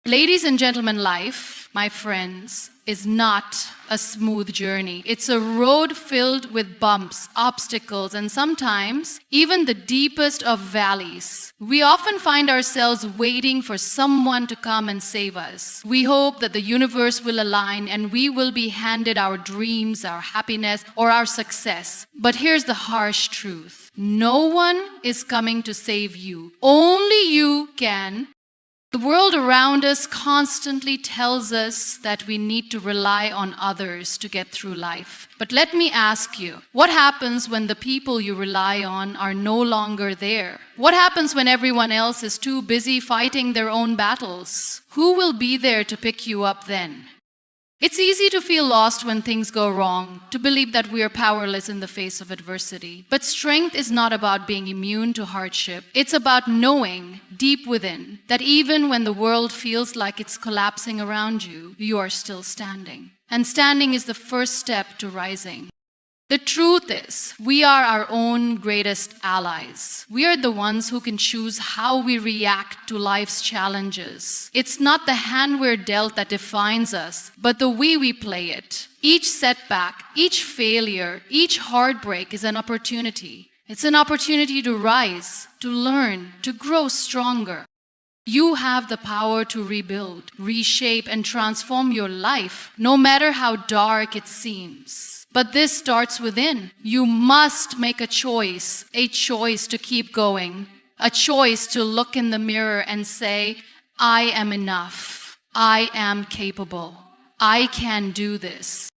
Ladies and gentlemen, life, my friends, is not a smooth journey. It's a road filled with bumps, obstacles, and sometimes even the deepest of valleys. We often find ourselves waiting for someone to come and save us. We hope that the universe will align and we will be handed our dreams, our happiness, or our success. But here's the harsh truth. No one is coming to save you. Only you can. The world around us constantly tells us that we need to rely on others to get through life. But let me ask you, what happens when the people you rely on are no longer there? What happens when everyone else is too busy fighting their own battles? Who will be there to pick you up then? It's easy to feel lost when things go wrong, to believe that we are powerless in the face of adversity. But strength is not about being immune to hardship. It's about knowing deep within that even when the world feels like it's collapsing around you, you are still standing. And standing is the first step to rising. The truth is, we are our own greatest allies. We are the ones who can choose how we react to life's challenges. It's not the hand we're dealt that defines us, but the way we play it. Each setback, each failure, each heartbreak is an opportunity. It's an opportunity to rise, to learn, to grow stronger. You have the power to rebuild, reshape, and transform your life, no matter how dark it seems. But this starts within. You must make a choice to keep going, a choice to look in the mirror and say, I am enough, I am capable, I can do this.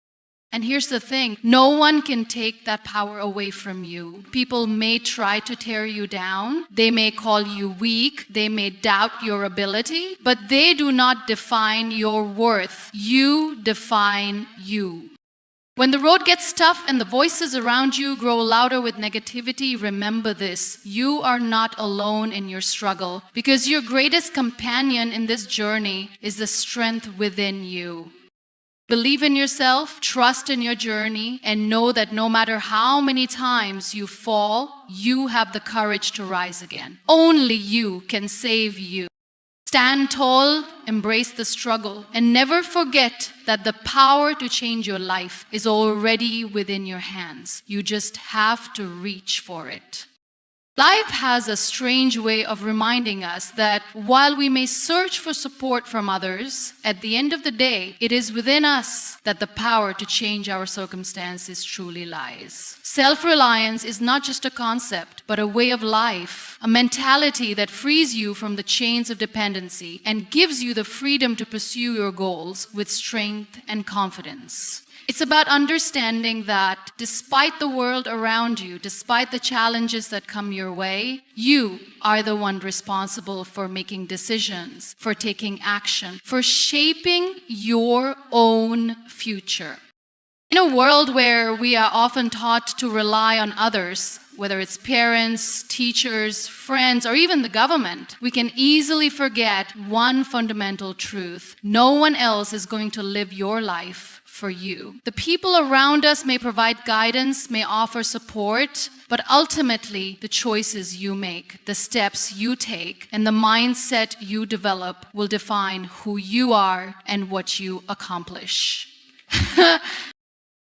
And here's the thing, no one can take that power away from you. People may try to tear you down, they may call you weak, they may doubt your ability, but they do not define your worth. You define you. When the road gets tough and the voices around you grow louder with negativity, remember this. You are not alone in your struggle because your greatest companion in this journey is the strength within you. Believe in yourself, trust in your journey, and know that no matter how many times you fall, you have the courage to rise again. Only you can save you. Stand tall, embrace the struggle, and never forget that the power to change your life is already within your hands. You just have to reach for it. Life has a strange way of reminding us that while we may search for support from others, at the end of the day, it is within us that the power to change our circumstances truly lies. Self-reliance is not just a concept, but a way of life, a mentality that frees you from the chains of dependency and gives you the freedom to pursue your goals with strength and confidence. It's about understanding that despite the world around you, despite the challenges that come your way, you are the one responsible for making decisions, for taking action, for shaping your own future. In a world where we are often taught to rely on others, whether it's parents, teachers, friends, or even the government, we can easily forget one fundamental truth. No one else is going to live your life for you. The people around us may provide guidance, may offer support, but ultimately the choices you make, the steps you take, and the mindset you develop will define who you are and what you accomplish.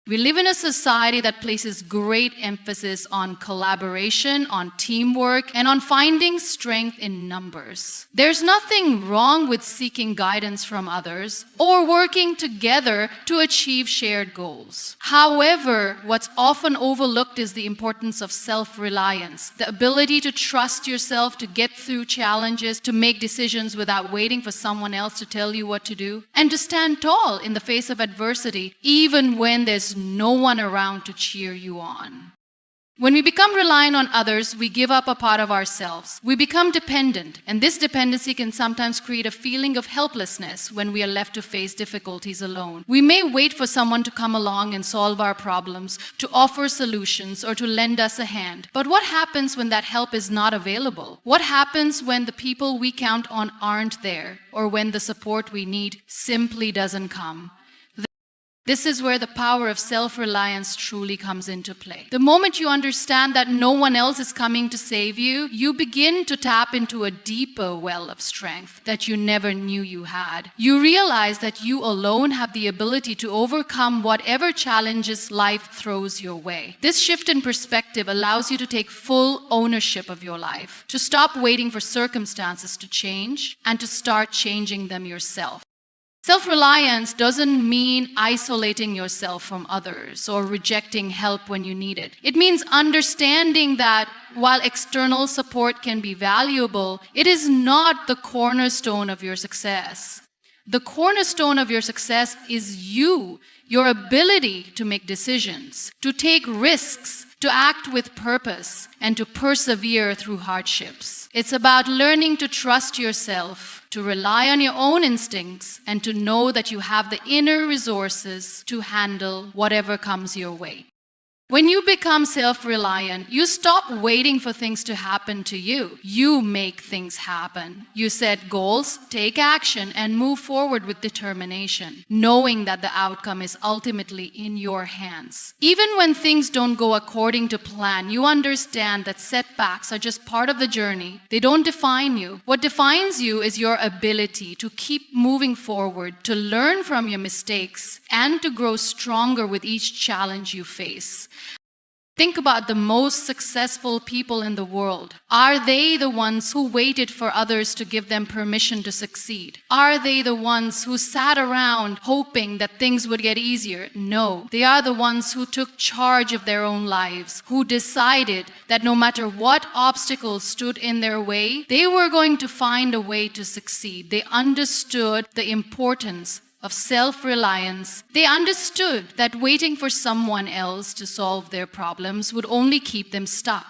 We live in a society that places great emphasis on collaboration, on teamwork, and on finding strength in numbers. There's nothing wrong with seeking guidance from others or working together to achieve shared goals. However, what's often overlooked is the importance of self-reliance, the ability to trust yourself to get through challenges, to make decisions without waiting for someone else to tell you what to do, and to stand tall in the face of adversity, even when there's no one around to cheer you on. When we become reliant on others, we give up a part of ourselves. We become dependent, and this dependency can sometimes create a feeling of helplessness when we are left to face difficulties alone. We may wait for someone to come along and solve our problems, to offer solutions, or to lend us a hand. But what happens when that help is not available? What happens when the people we count on aren't there, or when the support we need simply doesn't come? This is where the power of self-reliance truly comes into play. The moment you understand that no one else is coming to save you, you begin to tap into a deeper well of strength that you never knew you had. You realize that you alone have the ability to overcome whatever challenges life throws your way. This shift in perspective allows you to take full ownership of your life, to stop waiting for circumstances to change, and to start changing them yourself. Self-reliance doesn't mean isolating yourself from others or rejecting help when you need it. It means understanding that while external support can be valuable, it is not the cornerstone of your success. The cornerstone of your success is you, your ability to make decisions, to take risks, to act with purpose, and to persevere through hardships. It's about learning to trust yourself, to rely on your own instincts, and to know that you have the inner resources to handle whatever comes your way. When you become self-reliant, you stop waiting for things to happen to you. You make things happen. You set goals, take action, and move forward with determination, knowing that the outcome is ultimately in your hands. Even when things don't go according to plan, you understand that setbacks are just part of the journey. They don't define you. What defines you is your ability to keep moving forward, to learn from your mistakes, and to grow stronger with each challenge you face. Think about the most successful people in the world. Are they the ones who waited for others to give them permission to succeed? Are they the ones who sat around hoping that things would get easier? No. They are the ones who took charge of their own lives, who decided that no matter what obstacles stood in their way, they were going to find a way to succeed. They understood the importance of self-reliance. They understood that waiting for someone else to solve their problems would only keep them stuck.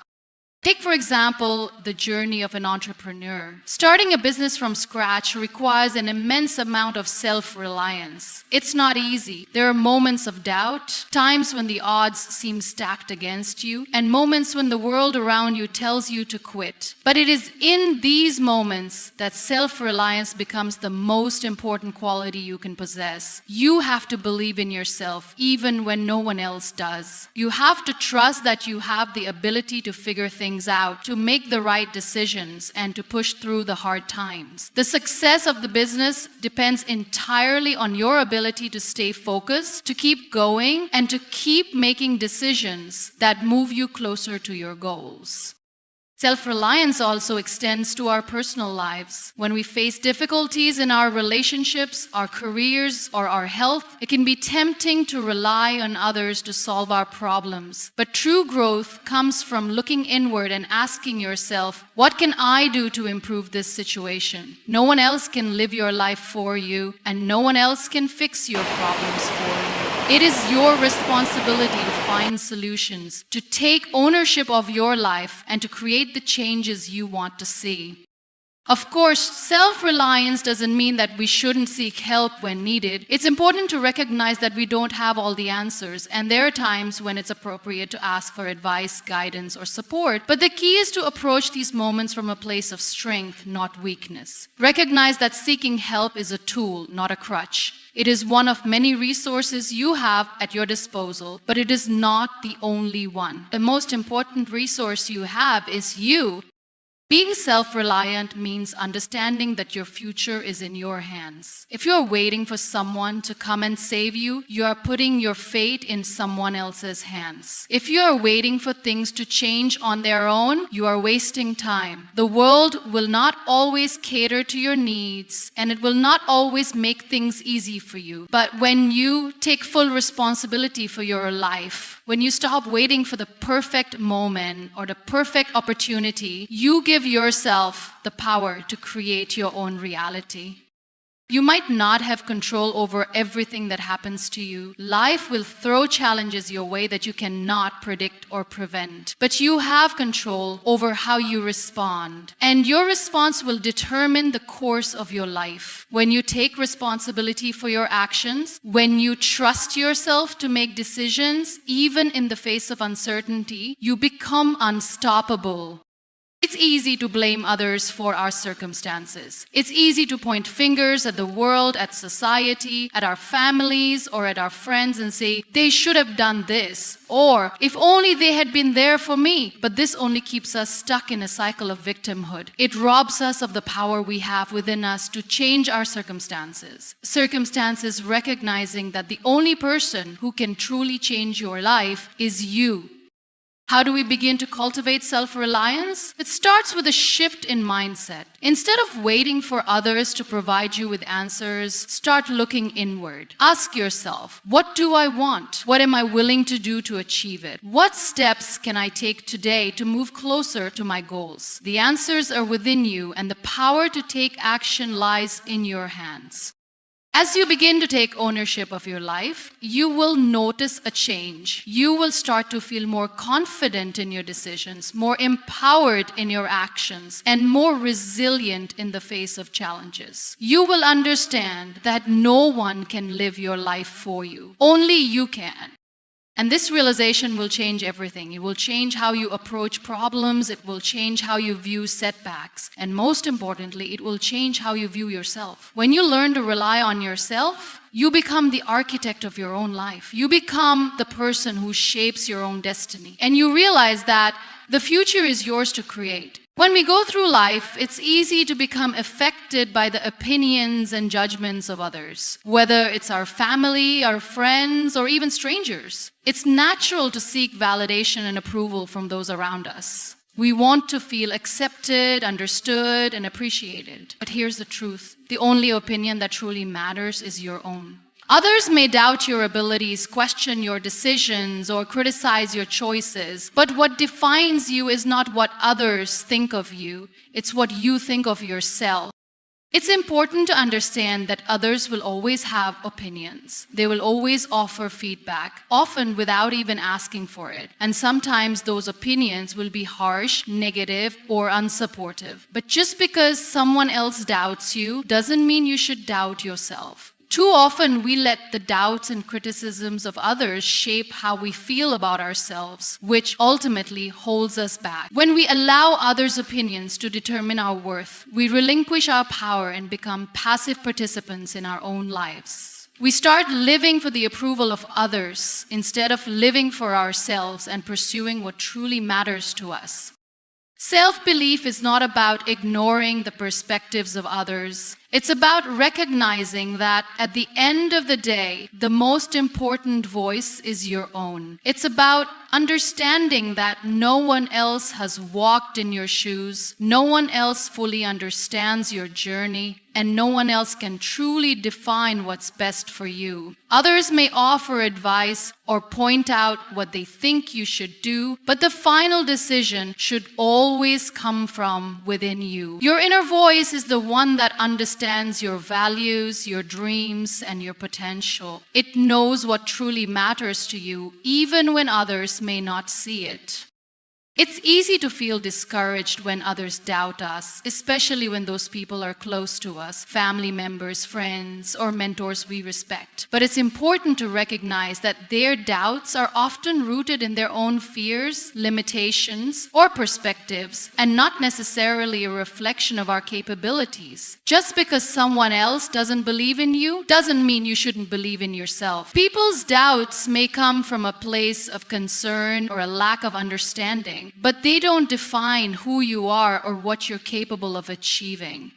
Take, for example, the journey of an entrepreneur. Starting a business from scratch requires an immense amount of self-reliance. It's not easy. There are moments of doubt, times when the odds seem stacked against you, and moments when the world around you tells you to quit. But it is in these moments that self-reliance becomes the most important quality you can possess. You have to believe in yourself, even when no one else does. You have to trust that you have the ability to figure things out, to make the right decisions, and to push through the hard times. The success of the business depends entirely on your ability to stay focused, to keep going, and to keep making decisions that move you closer to your goals. Self-reliance also extends to our personal lives. When we face difficulties in our relationships, our careers, or our health, it can be tempting to rely on others to solve our problems. But true growth comes from looking inward and asking yourself, what can I do to improve this situation? No one else can live your life for you, and no one else can fix your problems for you. It is your responsibility to find solutions, to take ownership of your life, and to create the changes you want to see. Of course, self-reliance doesn't mean that we shouldn't seek help when needed. It's important to recognize that we don't have all the answers, and there are times when it's appropriate to ask for advice, guidance, or support. But the key is to approach these moments from a place of strength, not weakness. Recognize that seeking help is a tool, not a crutch. It is one of many resources you have at your disposal, but it is not the only one. The most important resource you have is you. Being self-reliant means understanding that your future is in your hands. If you're waiting for someone to come and save you, you are putting your fate in someone else's hands. If you are waiting for things to change on their own, you are wasting time. The world will not always cater to your needs, and it will not always make things easy for you. But when you take full responsibility for your life, when you stop waiting for the perfect moment or the perfect opportunity, you give yourself the power to create your own reality. You might not have control over everything that happens to you. Life will throw challenges your way that you cannot predict or prevent. But you have control over how you respond. And your response will determine the course of your life. When you take responsibility for your actions, when you trust yourself to make decisions, even in the face of uncertainty, you become unstoppable. It's easy to blame others for our circumstances. It's easy to point fingers at the world, at society, at our families, or at our friends and say, they should have done this, or if only they had been there for me. But this only keeps us stuck in a cycle of victimhood. It robs us of the power we have within us to change our circumstances. Circumstances recognizing that the only person who can truly change your life is you. How do we begin to cultivate self-reliance? It starts with a shift in mindset. Instead of waiting for others to provide you with answers, start looking inward. Ask yourself, what do I want? What am I willing to do to achieve it? What steps can I take today to move closer to my goals? The answers are within you, and the power to take action lies in your hands. As you begin to take ownership of your life, you will notice a change. You will start to feel more confident in your decisions, more empowered in your actions, and more resilient in the face of challenges. You will understand that no one can live your life for you. Only you can. And this realization will change everything. It will change how you approach problems. It will change how you view setbacks. And most importantly, it will change how you view yourself. When you learn to rely on yourself, you become the architect of your own life. You become the person who shapes your own destiny. And you realize that the future is yours to create. When we go through life, it's easy to become affected by the opinions and judgments of others, whether it's our family, our friends, or even strangers. It's natural to seek validation and approval from those around us. We want to feel accepted, understood, and appreciated. But here's the truth. The only opinion that truly matters is your own. Others may doubt your abilities, question your decisions, or criticize your choices. But what defines you is not what others think of you. It's what you think of yourself. It's important to understand that others will always have opinions. They will always offer feedback, often without even asking for it. And sometimes those opinions will be harsh, negative, or unsupportive. But just because someone else doubts you doesn't mean you should doubt yourself. Too often, we let the doubts and criticisms of others shape how we feel about ourselves, which ultimately holds us back. When we allow others' opinions to determine our worth, we relinquish our power and become passive participants in our own lives. We start living for the approval of others instead of living for ourselves and pursuing what truly matters to us. Self-belief is not about ignoring the perspectives of others. It's about recognizing that at the end of the day, the most important voice is your own. It's about understanding that no one else has walked in your shoes, no one else fully understands your journey, and no one else can truly define what's best for you. Others may offer advice or point out what they think you should do, but the final decision should always come from within you. Your inner voice is the one that understands your values, your dreams, and your potential. It knows what truly matters to you, even when others may not see it. It's easy to feel discouraged when others doubt us, especially when those people are close to us, family members, friends, or mentors we respect. But it's important to recognize that their doubts are often rooted in their own fears, limitations, or perspectives, and not necessarily a reflection of our capabilities. Just because someone else doesn't believe in you doesn't mean you shouldn't believe in yourself. People's doubts may come from a place of concern or a lack of understanding, but they don't define who you are or what you're capable of achieving.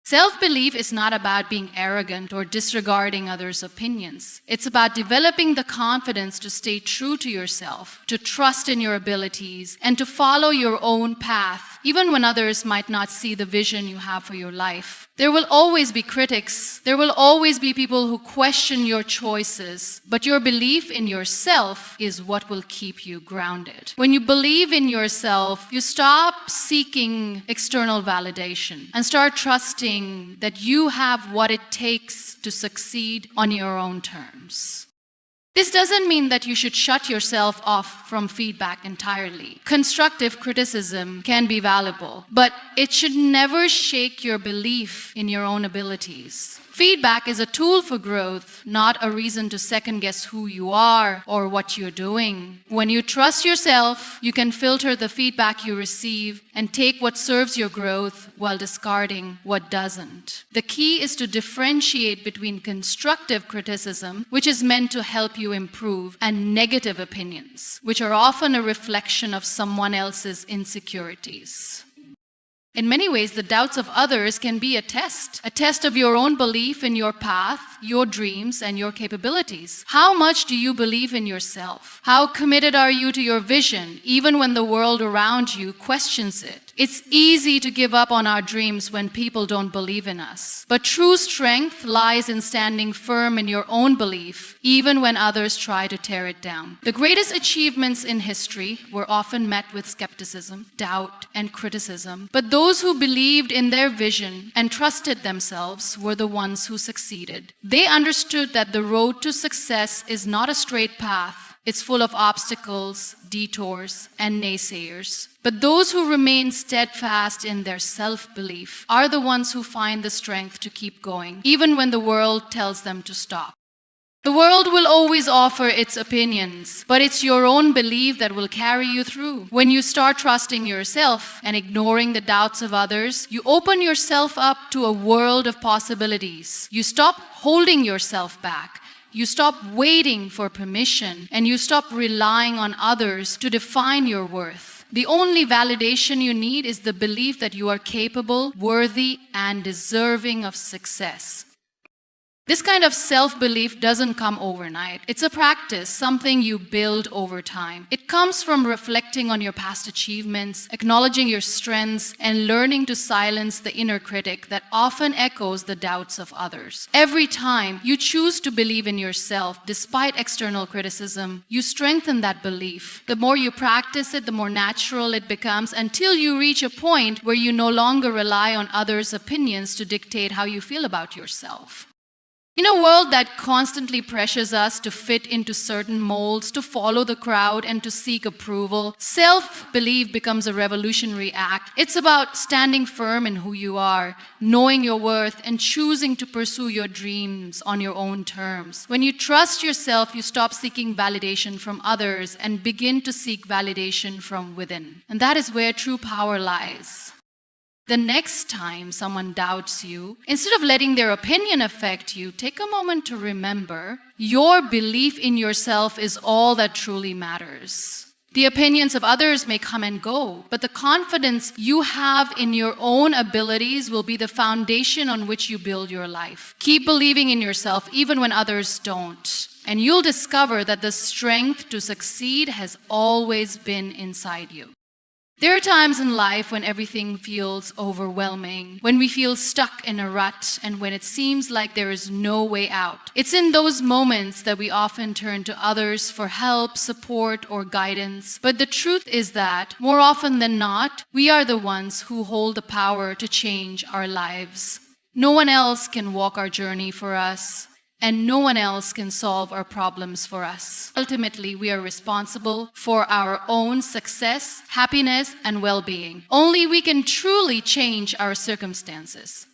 Self-belief is not about being arrogant or disregarding others' opinions. It's about developing the confidence to stay true to yourself, to trust in your abilities, and to follow your own path, even when others might not see the vision you have for your life. There will always be critics. There will always be people who question your choices, but your belief in yourself is what will keep you grounded. When you believe in yourself, you stop seeking external validation and start trusting that you have what it takes to succeed on your own terms. This doesn't mean that you should shut yourself off from feedback entirely. Constructive criticism can be valuable, but it should never shake your belief in your own abilities. Feedback is a tool for growth, not a reason to second guess who you are or what you're doing. When you trust yourself, you can filter the feedback you receive and take what serves your growth while discarding what doesn't. The key is to differentiate between constructive criticism, which is meant to help you improve, and negative opinions, which are often a reflection of someone else's insecurities. In many ways, the doubts of others can be a test of your own belief in your path, your dreams, and your capabilities. How much do you believe in yourself? How committed are you to your vision, even when the world around you questions it? It's easy to give up on our dreams when people don't believe in us. But true strength lies in standing firm in your own belief, even when others try to tear it down. The greatest achievements in history were often met with skepticism, doubt, and criticism. But those who believed in their vision and trusted themselves were the ones who succeeded. They understood that the road to success is not a straight path. It's full of obstacles, detours, and naysayers. But those who remain steadfast in their self-belief are the ones who find the strength to keep going, even when the world tells them to stop. The world will always offer its opinions, but it's your own belief that will carry you through. When you start trusting yourself and ignoring the doubts of others, you open yourself up to a world of possibilities. You stop holding yourself back. You stop waiting for permission, and you stop relying on others to define your worth. The only validation you need is the belief that you are capable, worthy, and deserving of success. This kind of self-belief doesn't come overnight. It's a practice, something you build over time. It comes from reflecting on your past achievements, acknowledging your strengths, and learning to silence the inner critic that often echoes the doubts of others. Every time you choose to believe in yourself, despite external criticism, you strengthen that belief. The more you practice it, the more natural it becomes, until you reach a point where you no longer rely on others' opinions to dictate how you feel about yourself. In a world that constantly pressures us to fit into certain molds, to follow the crowd, and to seek approval, self-belief becomes a revolutionary act. It's about standing firm in who you are, knowing your worth, and choosing to pursue your dreams on your own terms. When you trust yourself, you stop seeking validation from others and begin to seek validation from within. And that is where true power lies. The next time someone doubts you, instead of letting their opinion affect you, take a moment to remember your belief in yourself is all that truly matters. The opinions of others may come and go, but the confidence you have in your own abilities will be the foundation on which you build your life. Keep believing in yourself even when others don't, and you'll discover that the strength to succeed has always been inside you. There are times in life when everything feels overwhelming, when we feel stuck in a rut, and when it seems like there is no way out. It's in those moments that we often turn to others for help, support, or guidance. But the truth is that, more often than not, we are the ones who hold the power to change our lives. No one else can walk our journey for us, and no one else can solve our problems for us. Ultimately, we are responsible for our own success, happiness, and well-being. Only we can truly change our circumstances.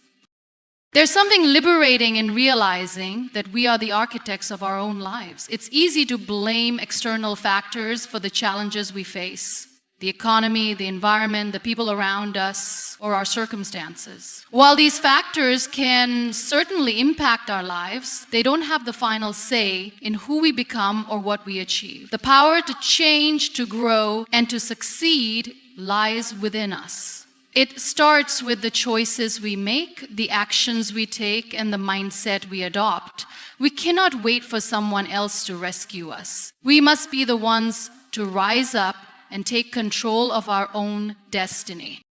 There's something liberating in realizing that we are the architects of our own lives. It's easy to blame external factors for the challenges we face. The economy, the environment, the people around us, or our circumstances. While these factors can certainly impact our lives, they don't have the final say in who we become or what we achieve. The power to change, to grow, and to succeed lies within us. It starts with the choices we make, the actions we take, and the mindset we adopt. We cannot wait for someone else to rescue us. We must be the ones to rise up and take control of our own destiny.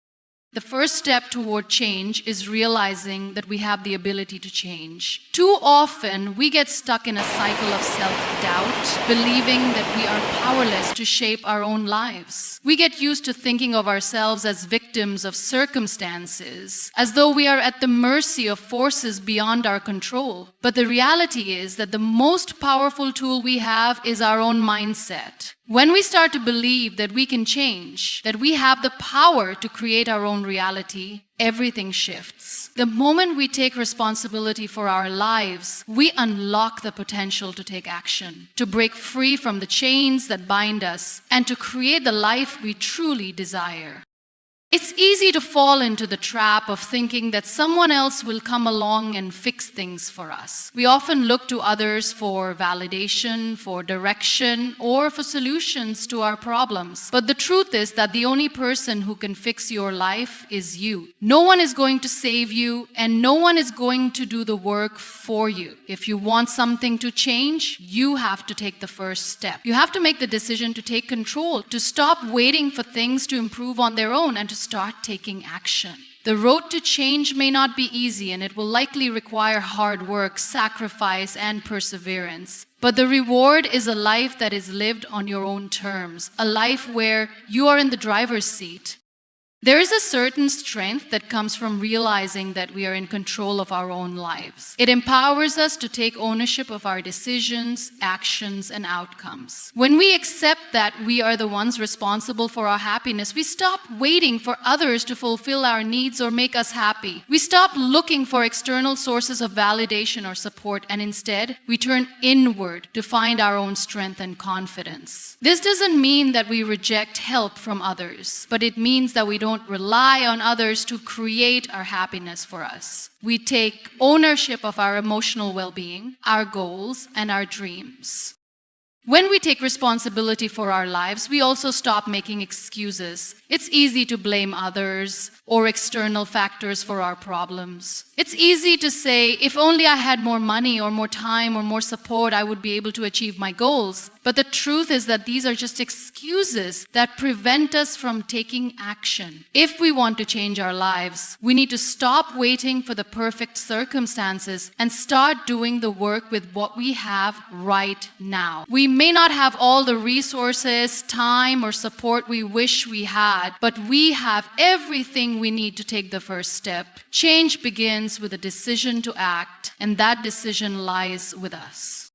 The first step toward change is realizing that we have the ability to change. Too often, we get stuck in a cycle of self-doubt, believing that we are powerless to shape our own lives. We get used to thinking of ourselves as victims of circumstances, as though we are at the mercy of forces beyond our control. But the reality is that the most powerful tool we have is our own mindset. When we start to believe that we can change, that we have the power to create our own reality, everything shifts. The moment we take responsibility for our lives, we unlock the potential to take action, to break free from the chains that bind us, and to create the life we truly desire. It's easy to fall into the trap of thinking that someone else will come along and fix things for us. We often look to others for validation, for direction, or for solutions to our problems. But the truth is that the only person who can fix your life is you. No one is going to save you, and no one is going to do the work for you. If you want something to change, you have to take the first step. You have to make the decision to take control, to stop waiting for things to improve on their own, and to start taking action. The road to change may not be easy, and it will likely require hard work, sacrifice, and perseverance. But the reward is a life that is lived on your own terms, a life where you are in the driver's seat. There is a certain strength that comes from realizing that we are in control of our own lives. It empowers us to take ownership of our decisions, actions, and outcomes. When we accept that we are the ones responsible for our happiness, we stop waiting for others to fulfill our needs or make us happy. We stop looking for external sources of validation or support, and instead, we turn inward to find our own strength and confidence. This doesn't mean that we reject help from others, but it means that we don't rely on others to create our happiness for us. We take ownership of our emotional well-being, our goals, and our dreams. When we take responsibility for our lives, we also stop making excuses. It's easy to blame others or external factors for our problems. It's easy to say, if only I had more money or more time or more support, I would be able to achieve my goals. But the truth is that these are just excuses that prevent us from taking action. If we want to change our lives, we need to stop waiting for the perfect circumstances and start doing the work with what we have right now. We may not have all the resources, time, or support we wish we had, but we have everything we need to take the first step. Change begins with a decision to act, and that decision lies with us.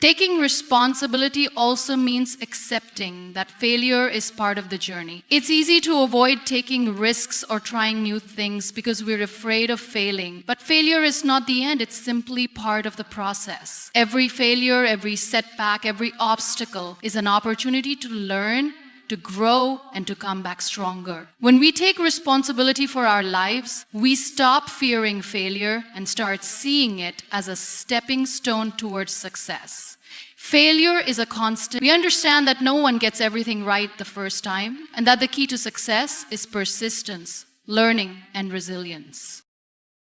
Taking responsibility also means accepting that failure is part of the journey. It's easy to avoid taking risks or trying new things because we're afraid of failing. But failure is not the end, it's simply part of the process. Every failure, every setback, every obstacle is an opportunity to learn, to grow, and to come back stronger. When we take responsibility for our lives, we stop fearing failure and start seeing it as a stepping stone towards success. Failure is a constant. We understand that no one gets everything right the first time, and that the key to success is persistence, learning, and resilience.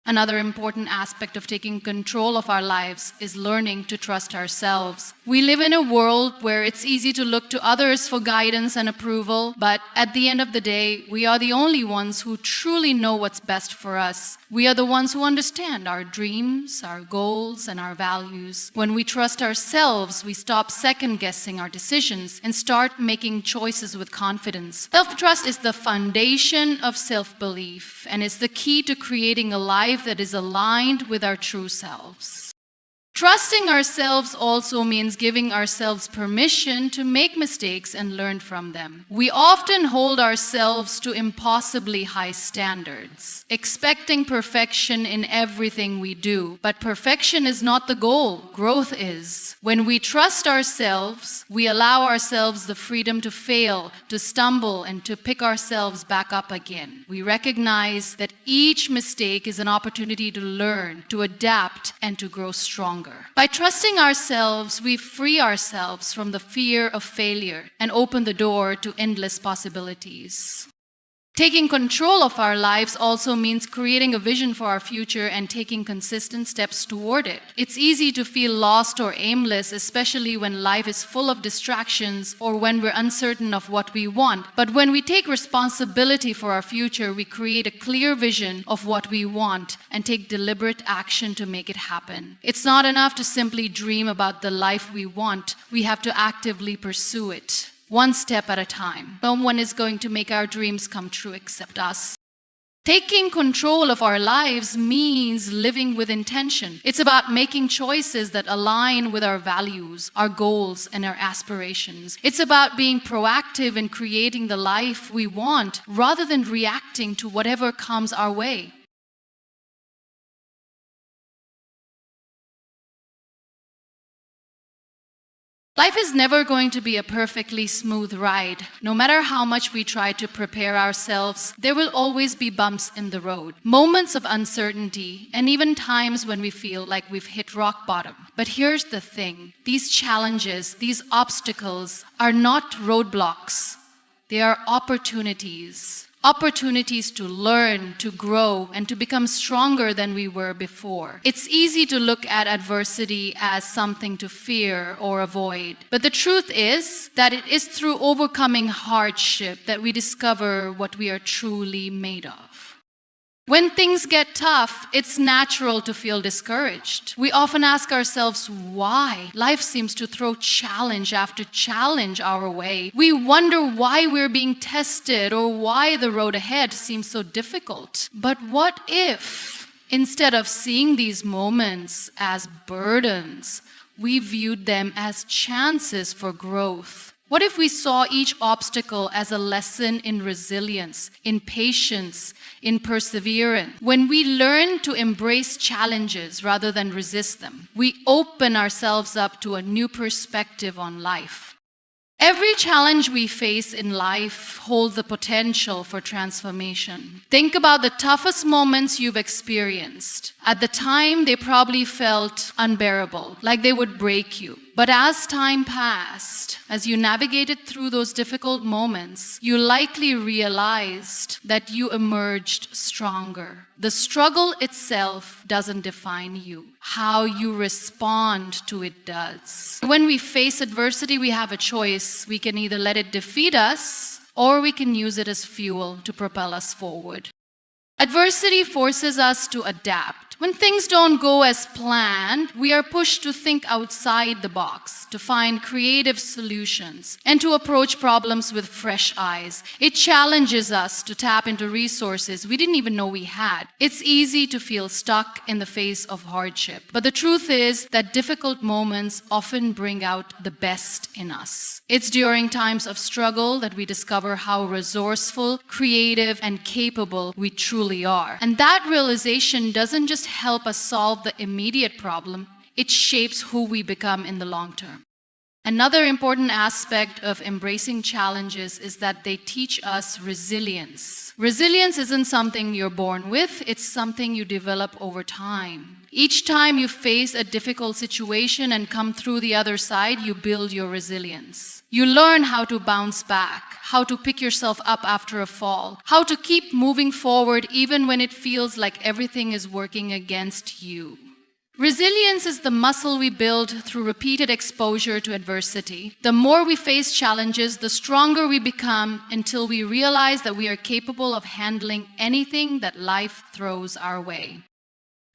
Another important aspect of taking control of our lives is learning to trust ourselves. We live in a world where it's easy to look to others for guidance and approval, but at the end of the day, we are the only ones who truly know what's best for us. We are the ones who understand our dreams, our goals, and our values. When we trust ourselves, we stop second-guessing our decisions and start making choices with confidence. Self-trust is the foundation of self-belief, and is the key to creating a life that is aligned with our true selves. Trusting ourselves also means giving ourselves permission to make mistakes and learn from them. We often hold ourselves to impossibly high standards, expecting perfection in everything we do. But perfection is not the goal, growth is. When we trust ourselves, we allow ourselves the freedom to fail, to stumble, and to pick ourselves back up again. We recognize that each mistake is an opportunity to learn, to adapt, and to grow stronger. By trusting ourselves, we free ourselves from the fear of failure and open the door to endless possibilities. Taking control of our lives also means creating a vision for our future and taking consistent steps toward it. It's easy to feel lost or aimless, especially when life is full of distractions or when we're uncertain of what we want. But when we take responsibility for our future, we create a clear vision of what we want and take deliberate action to make it happen. It's not enough to simply dream about the life we want. We have to actively pursue it. One step at a time. No one is going to make our dreams come true except us. Taking control of our lives means living with intention. It's about making choices that align with our values, our goals, and our aspirations. It's about being proactive in creating the life we want rather than reacting to whatever comes our way. Life is never going to be a perfectly smooth ride. No matter how much we try to prepare ourselves, there will always be bumps in the road, moments of uncertainty, and even times when we feel like we've hit rock bottom. But here's the thing. These challenges, these obstacles are not roadblocks. They are opportunities. Opportunities to learn, to grow, and to become stronger than we were before. It's easy to look at adversity as something to fear or avoid. But the truth is that it is through overcoming hardship that we discover what we are truly made of. When things get tough, it's natural to feel discouraged. We often ask ourselves why. Life seems to throw challenge after challenge our way. We wonder why we're being tested or why the road ahead seems so difficult. But what if, instead of seeing these moments as burdens, we viewed them as chances for growth? What if we saw each obstacle as a lesson in resilience, in patience, in perseverance? When we learn to embrace challenges rather than resist them, we open ourselves up to a new perspective on life. Every challenge we face in life holds the potential for transformation. Think about the toughest moments you've experienced. At the time, they probably felt unbearable, like they would break you. But as time passed, as you navigated through those difficult moments, you likely realized that you emerged stronger. The struggle itself doesn't define you. How you respond to it does. When we face adversity, we have a choice. We can either let it defeat us, or we can use it as fuel to propel us forward. Adversity forces us to adapt. When things don't go as planned, we are pushed to think outside the box, to find creative solutions, and to approach problems with fresh eyes. It challenges us to tap into resources we didn't even know we had. It's easy to feel stuck in the face of hardship, but the truth is that difficult moments often bring out the best in us. It's during times of struggle that we discover how resourceful, creative, and capable we truly are. And that realization doesn't just help us solve the immediate problem, it shapes who we become in the long term. Another important aspect of embracing challenges is that they teach us resilience. Resilience isn't something you're born with, it's something you develop over time. Each time you face a difficult situation and come through the other side, you build your resilience. You learn how to bounce back, how to pick yourself up after a fall, how to keep moving forward even when it feels like everything is working against you. Resilience is the muscle we build through repeated exposure to adversity. The more we face challenges, the stronger we become until we realize that we are capable of handling anything that life throws our way.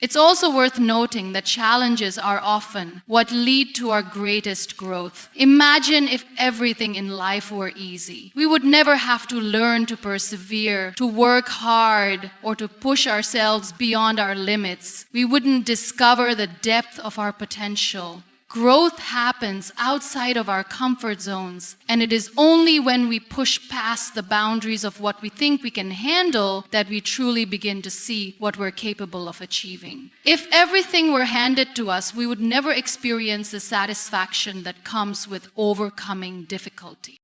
It's also worth noting that challenges are often what lead to our greatest growth. Imagine if everything in life were easy. We would never have to learn to persevere, to work hard, or to push ourselves beyond our limits. We wouldn't discover the depth of our potential. Growth happens outside of our comfort zones, and it is only when we push past the boundaries of what we think we can handle that we truly begin to see what we're capable of achieving. If everything were handed to us, we would never experience the satisfaction that comes with overcoming difficulty.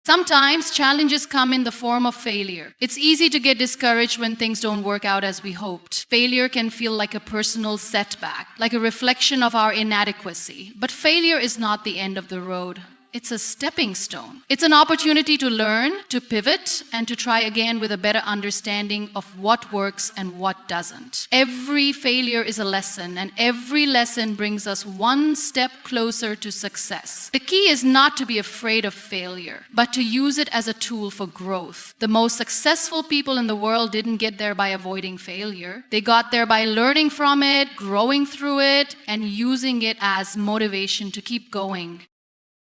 Sometimes challenges come in the form of failure. It's easy to get discouraged when things don't work out as we hoped. Failure can feel like a personal setback, like a reflection of our inadequacy. But failure is not the end of the road. It's a stepping stone. It's an opportunity to learn, to pivot, and to try again with a better understanding of what works and what doesn't. Every failure is a lesson, and every lesson brings us one step closer to success. The key is not to be afraid of failure, but to use it as a tool for growth. The most successful people in the world didn't get there by avoiding failure. They got there by learning from it, growing through it, and using it as motivation to keep going.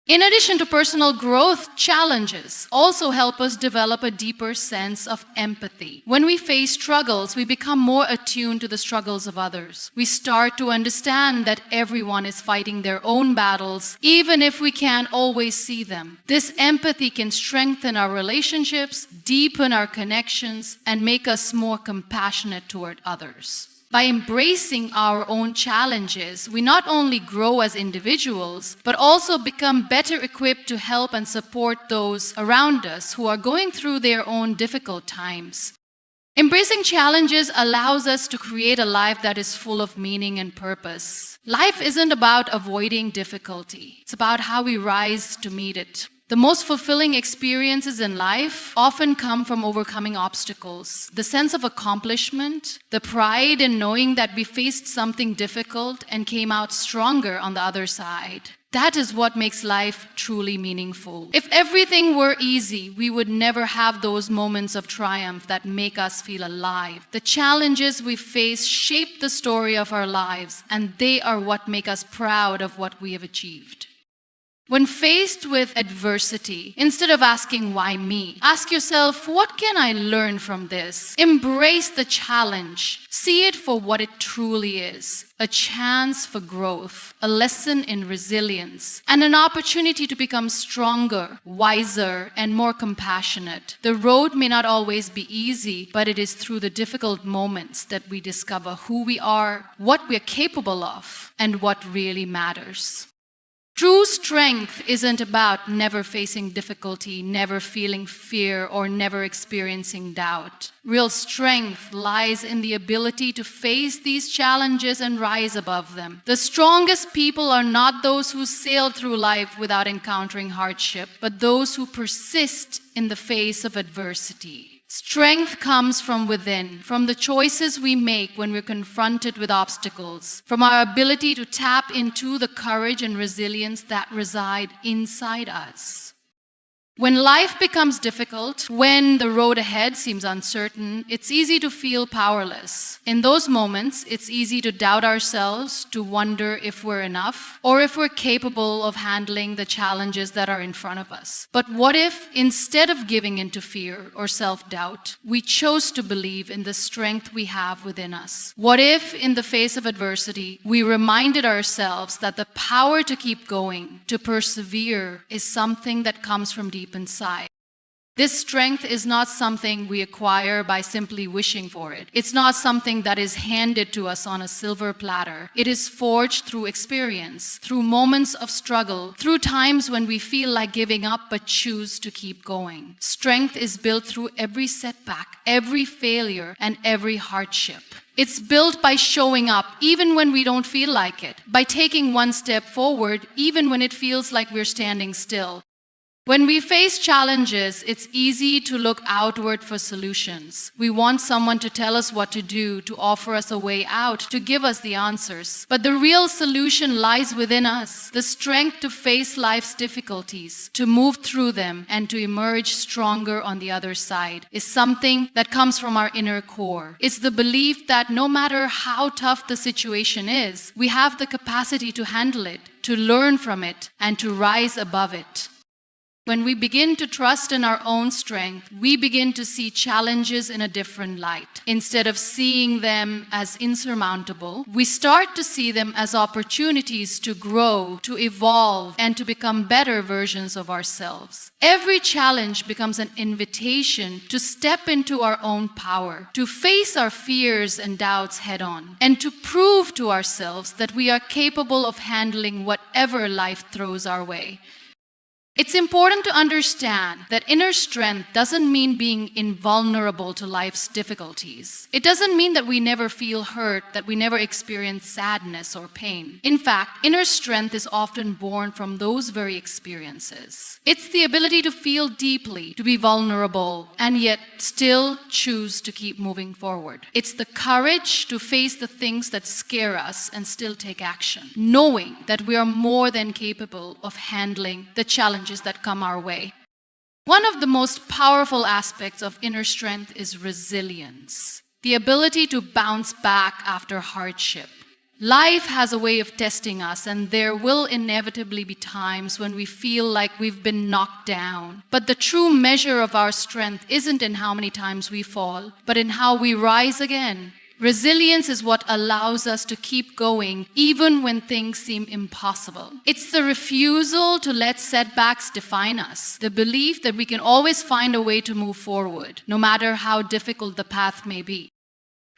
In addition to personal growth, challenges also help us develop a deeper sense of empathy. When we face struggles, we become more attuned to the struggles of others. We start to understand that everyone is fighting their own battles, even if we can't always see them. This empathy can strengthen our relationships, deepen our connections, and make us more compassionate toward others. By embracing our own challenges, we not only grow as individuals, but also become better equipped to help and support those around us who are going through their own difficult times. Embracing challenges allows us to create a life that is full of meaning and purpose. Life isn't about avoiding difficulty. It's about how we rise to meet it. The most fulfilling experiences in life often come from overcoming obstacles. The sense of accomplishment, the pride in knowing that we faced something difficult and came out stronger on the other side. That is what makes life truly meaningful. If everything were easy, we would never have those moments of triumph that make us feel alive. The challenges we face shape the story of our lives, and they are what make us proud of what we have achieved. When faced with adversity, instead of asking, why me? Ask yourself, what can I learn from this? Embrace the challenge. See it for what it truly is. A chance for growth, a lesson in resilience, and an opportunity to become stronger, wiser, and more compassionate. The road may not always be easy, but it is through the difficult moments that we discover who we are, what we are capable of, and what really matters. True strength isn't about never facing difficulty, never feeling fear, or never experiencing doubt. Real strength lies in the ability to face these challenges and rise above them. The strongest people are not those who sail through life without encountering hardship, but those who persist in the face of adversity. Strength comes from within, from the choices we make when we're confronted with obstacles, from our ability to tap into the courage and resilience that reside inside us. When life becomes difficult, when the road ahead seems uncertain, it's easy to feel powerless. In those moments, it's easy to doubt ourselves, to wonder if we're enough, or if we're capable of handling the challenges that are in front of us. But what if, instead of giving into fear or self-doubt, we chose to believe in the strength we have within us? What if, in the face of adversity, we reminded ourselves that the power to keep going, to persevere, is something that comes from deep inside? This strength is not something we acquire by simply wishing for it. It's not something that is handed to us on a silver platter. It is forged through experience, through moments of struggle, through times when we feel like giving up but choose to keep going. Strength is built through every setback, every failure, and every hardship. It's built by showing up even when we don't feel like it, by taking one step forward even when it feels like we're standing still. When we face challenges, it's easy to look outward for solutions. We want someone to tell us what to do, to offer us a way out, to give us the answers. But the real solution lies within us. The strength to face life's difficulties, to move through them, and to emerge stronger on the other side is something that comes from our inner core. It's the belief that no matter how tough the situation is, we have the capacity to handle it, to learn from it, and to rise above it. When we begin to trust in our own strength, we begin to see challenges in a different light. Instead of seeing them as insurmountable, we start to see them as opportunities to grow, to evolve, and to become better versions of ourselves. Every challenge becomes an invitation to step into our own power, to face our fears and doubts head on, and to prove to ourselves that we are capable of handling whatever life throws our way. It's important to understand that inner strength doesn't mean being invulnerable to life's difficulties. It doesn't mean that we never feel hurt, that we never experience sadness or pain. In fact, inner strength is often born from those very experiences. It's the ability to feel deeply, to be vulnerable, and yet still choose to keep moving forward. It's the courage to face the things that scare us and still take action, knowing that we are more than capable of handling the challenges that come our way. One of the most powerful aspects of inner strength is resilience, the ability to bounce back after hardship. Life has a way of testing us, and there will inevitably be times when we feel like we've been knocked down. But the true measure of our strength isn't in how many times we fall, but in how we rise again. Resilience is what allows us to keep going even when things seem impossible. It's the refusal to let setbacks define us, the belief that we can always find a way to move forward, no matter how difficult the path may be.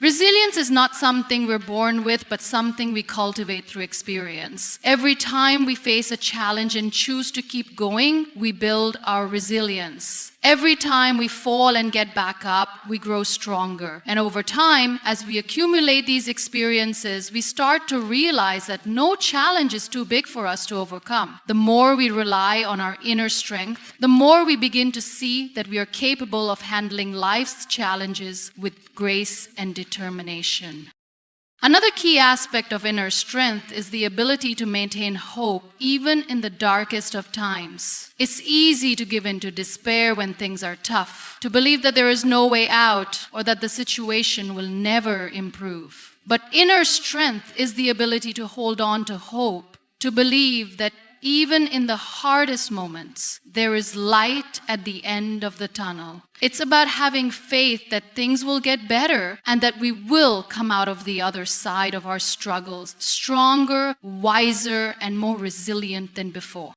Resilience is not something we're born with, but something we cultivate through experience. Every time we face a challenge and choose to keep going, we build our resilience. Every time we fall and get back up, we grow stronger. And over time, as we accumulate these experiences, we start to realize that no challenge is too big for us to overcome. The more we rely on our inner strength, the more we begin to see that we are capable of handling life's challenges with grace and determination. Another key aspect of inner strength is the ability to maintain hope even in the darkest of times. It's easy to give in to despair when things are tough, to believe that there is no way out or that the situation will never improve. But inner strength is the ability to hold on to hope, to believe that even in the hardest moments, there is light at the end of the tunnel. It's about having faith that things will get better and that we will come out of the other side of our struggles stronger, wiser, and more resilient than before.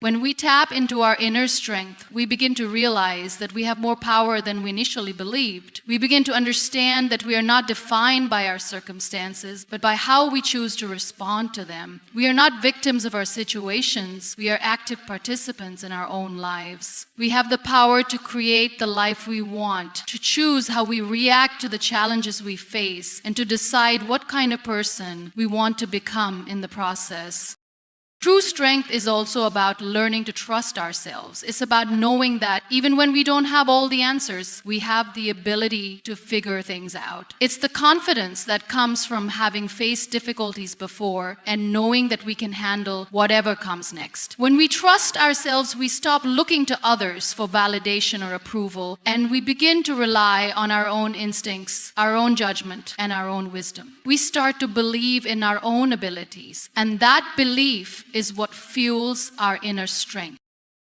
When we tap into our inner strength, we begin to realize that we have more power than we initially believed. We begin to understand that we are not defined by our circumstances, but by how we choose to respond to them. We are not victims of our situations. We are active participants in our own lives. We have the power to create the life we want, to choose how we react to the challenges we face, and to decide what kind of person we want to become in the process. True strength is also about learning to trust ourselves. It's about knowing that even when we don't have all the answers, we have the ability to figure things out. It's the confidence that comes from having faced difficulties before and knowing that we can handle whatever comes next. When we trust ourselves, we stop looking to others for validation or approval, and we begin to rely on our own instincts, our own judgment, and our own wisdom. We start to believe in our own abilities, and that belief is what fuels our inner strength.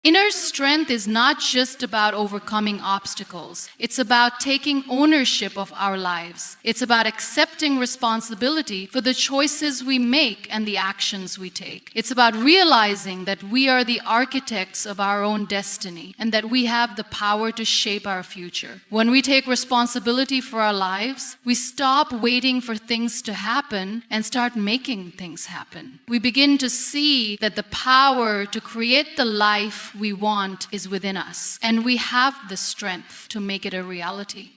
Inner strength is not just about overcoming obstacles. It's about taking ownership of our lives. It's about accepting responsibility for the choices we make and the actions we take. It's about realizing that we are the architects of our own destiny and that we have the power to shape our future. When we take responsibility for our lives, we stop waiting for things to happen and start making things happen. We begin to see that the power to create the life we want is within us, and we have the strength to make it a reality.